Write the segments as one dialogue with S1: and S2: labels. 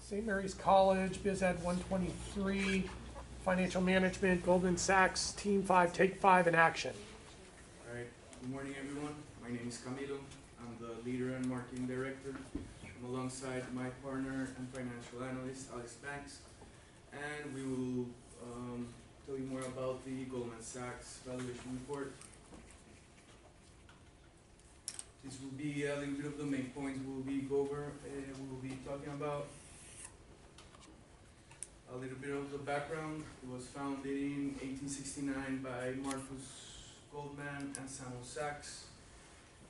S1: St. Mary's College, Biz Ed 123, Financial Management, Goldman Sachs, Team 5, Take 5, and Action.
S2: All right, good morning everyone. My name is Camilo. I'm the leader and marketing director. I'm alongside my partner and financial analyst, Alex Banks. And we will tell you more about the Goldman Sachs valuation report. This will be a little bit of the main points we'll be talking about. A little bit of the background. It was founded in 1869 by Marcus Goldman and Samuel Sachs.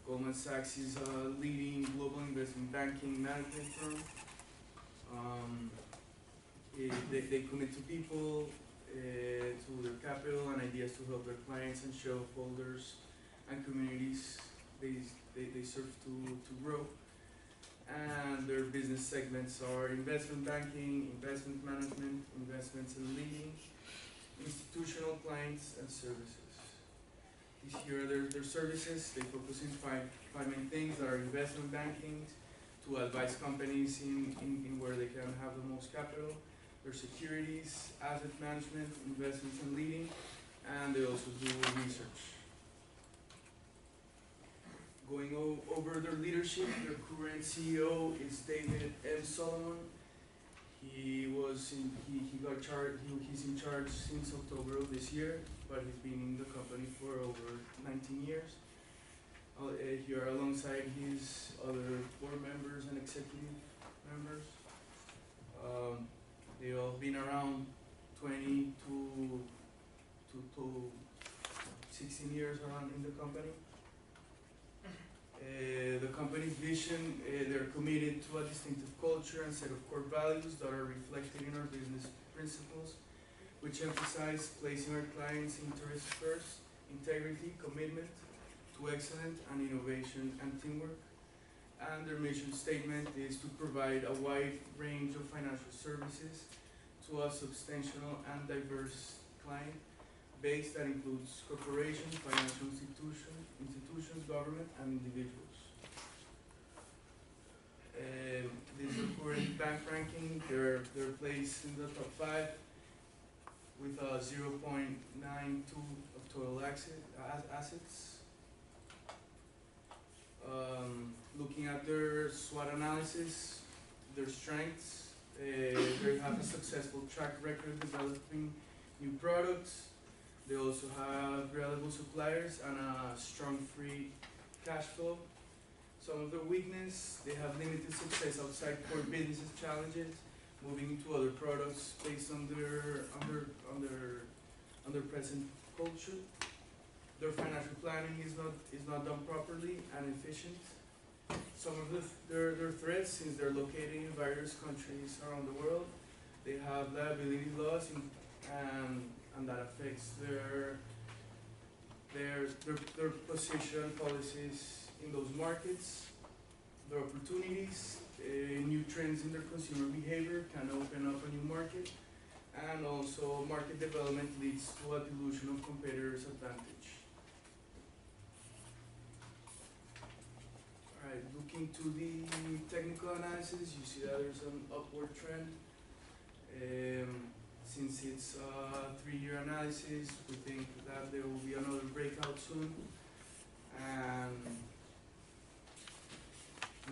S2: Goldman Sachs is a leading global investment banking management firm. They commit to people, to their capital and ideas to help their clients and shareholders and communities they serve to grow. And their business segments are investment banking, investment management, investments and leading, institutional clients and services. These here are their services. They focus in five main things that are investment banking, to advise companies in where they can have the most capital, their securities, asset management, investments and leading, and they also do research. Going over their leadership, their current CEO is David M. Solomon. He's in charge since October of this year, but he's been in the company for over 19 years. Here alongside his other board members and executive members. They all been around 20 to 16 years around in the company. The company's vision, they're committed to a distinctive culture and set of core values that are reflected in our business principles, which emphasize placing our clients' interests first, integrity, commitment to excellence and innovation and teamwork. And their mission statement is to provide a wide range of financial services to a substantial and diverse client base that includes corporations, financial institutions, government, and individuals. This is the current bank ranking. They're placed in the top 5 with a 0.92 of total assets. Looking at their SWOT analysis, their strengths, they have a successful track record developing new products. They also have reliable suppliers and a strong free cash flow. Some of their weakness, they have limited success outside core business challenges, moving into other products based on their present culture. Their financial planning is not done properly and efficient. Some of their threats, since they're located in various countries around the world, they have liability laws and that affects their position policies in those markets. Their opportunities, new trends in their consumer behavior can open up a new market, and also market development leads to a dilution of competitors' advantage. Alright, looking to the technical analysis, you see that there's an upward trend. Since it's a 3-year analysis, we think that there will be another breakout soon. And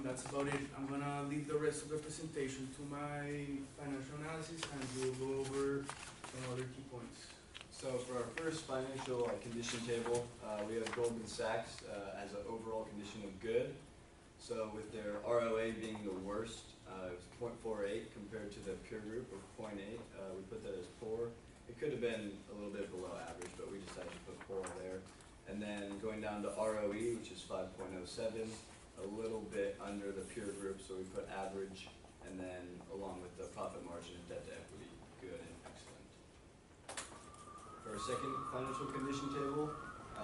S2: that's about it. I'm going to leave the rest of the presentation to my financial analysis, and we'll go over some other key points.
S3: So for our first financial condition table, we have Goldman Sachs as an overall condition of good. So with their ROA being the worst, it was 0.48 compared to the peer group of 0.8. We put that as poor. It could have been a little bit below average, but we decided to put poor there. And then going down to ROE, which is 5.07, a little bit under the peer group, so we put average. And then along with the profit margin and debt to equity, good and excellent. For our second financial condition table,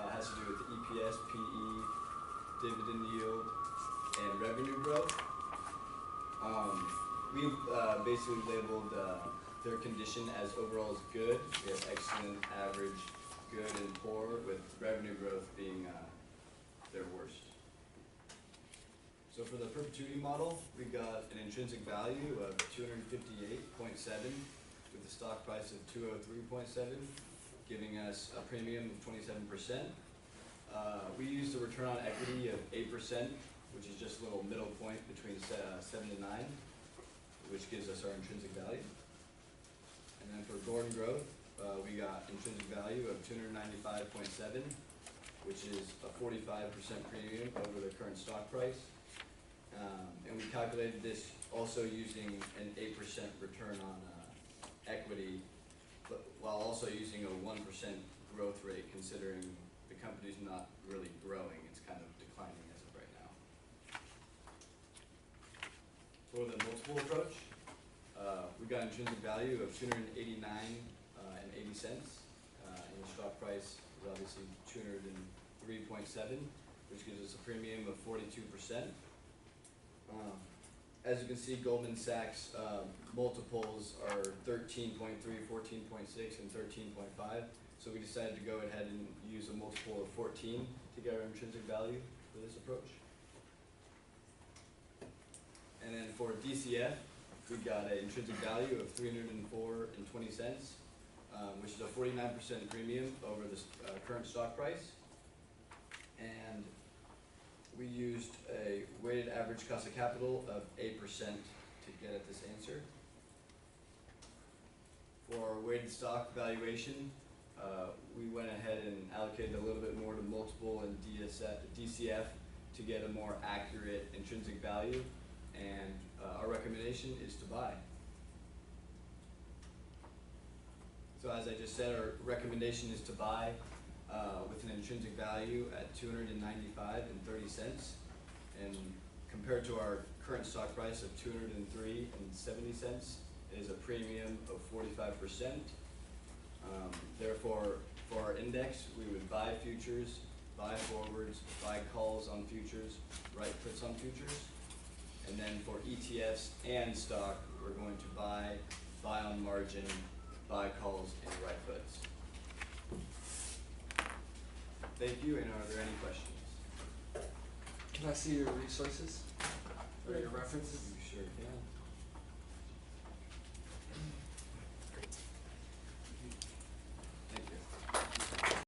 S3: has to do with the EPS, PE, dividend yield, and revenue growth. We've basically labeled their condition as overall as good. We have excellent, average, good, and poor, with revenue growth being their worst. So for the perpetuity model, we got an intrinsic value of 258.7 with a stock price of 203.7, giving us a premium of 27%. We used a return on equity of 8%, which is just a little middle point between 7 and 9, which gives us our intrinsic value. And then for Gordon Growth, we got intrinsic value of 295.7, which is a 45% premium over the current stock price. And we calculated this also using an 8% return on equity, but while also using a 1% growth rate, considering the company's not really growing, it's kind of declining as of right now. For the multiple approach, we got intrinsic value of 289 and 80 cents, and the stock price is obviously 203.7, which gives us a premium of 42%. As you can see, Goldman Sachs multiples are 13.3, 14.6, and 13.5. So we decided to go ahead and use a multiple of 14 to get our intrinsic value for this approach. And then for DCF, we got an intrinsic value of 304.20 cents, which is a 49% premium over the current stock price. And we used a weighted average cost of capital of 8% to get at this answer. For our weighted stock valuation, we went ahead and allocated a little bit more to multiple and DCF to get a more accurate intrinsic value, and our recommendation is to buy. So as I just said, our recommendation is to buy with an intrinsic value at 295.30 cents, and compared to our current stock price of 203.70 cents, is a premium of 45%. Therefore, for our index, we would buy futures, buy forwards, buy calls on futures, write puts on futures. And then for ETFs and stock, we're going to buy on margin, buy calls, and write puts. Thank you, and are there any questions?
S4: Can I see your resources or your references?
S3: You sure can.